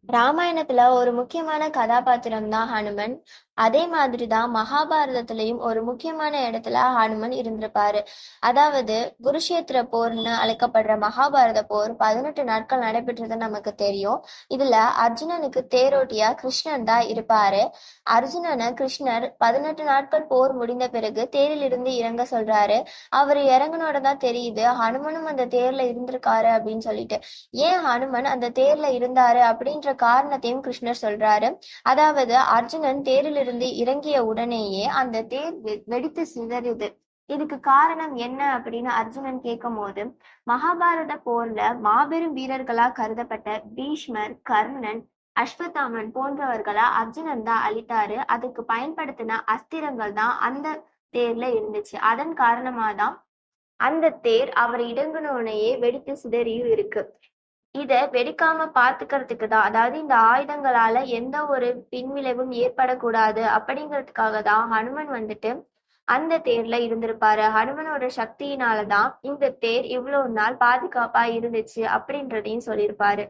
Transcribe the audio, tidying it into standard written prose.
ராமாயணத்துல ஒரு முக்கியமான கதாபாத்திரம் தான் ஹனுமன். அதே மாதிரிதான் மகாபாரதத்திலையும் ஒரு முக்கியமான இடத்துல ஹனுமன் இருந்திருப்பாரு. அதாவது குருஷேத்திர போர்னு அழைக்கப்படுற மகாபாரத போர் 18 நாட்கள் நடைபெற்றது நமக்கு தெரியும். இதுல அர்ஜுனனுக்கு தேரோட்டியா கிருஷ்ணன் தான் இருப்பாரு. அர்ஜுனனை கிருஷ்ணர் 18 நாட்கள் போர் முடிந்த பிறகு தேரில் இருந்து இறங்க சொல்றாரு. அவர் இறங்குனோட தான் தெரியுது ஹனுமனும் அந்த தேர்ல இருந்திருக்காரு அப்படின்னு சொல்லிட்டு. ஏன் ஹனுமன் அந்த தேர்ல இருந்தாரு அப்படின்ற காரணத்தையும் கிருஷ்ணர் சொல்றாரு. அதாவது அர்ஜுனன் தேரிலிருந்து இறங்கிய உடனேயே அந்த தேர் வெடித்து சிதறுது. இதுக்கு காரணம் என்ன அப்படின்னு அர்ஜுனன் கேட்கும் போது, மகாபாரத போர்ல மாபெரும் வீரர்களா கருதப்பட்ட பீஷ்மர், கர்ணன், அஸ்வத்தாமன் போன்றவர்களா அர்ஜுனன் தான் அழித்தாரு. அதுக்கு பயன்படுத்தின அஸ்திரங்கள் தான் அந்த தேர்ல இருந்துச்சு. அதன் காரணமா தான் அந்த தேர் அவர் இறங்குனோடனேயே வெடித்து சிதறியும் இருக்கு. இத வெடிக்காம பாத்துக்கிறதுக்கு தான், அதாவது இந்த ஆயுதங்களால எந்த ஒரு பின்விளைவும் ஏற்படக்கூடாது அப்படிங்கிறதுக்காக தான் ஹனுமன் வந்துட்டு அந்த தேர்ல இருந்திருப்பாரு. ஹனுமனோட சக்தியினாலதான் இந்த தேர் இவ்வளவு நாள் பாதுகாப்பா இருந்துச்சு அப்படின்றதையும் சொல்லியிருப்பாரு.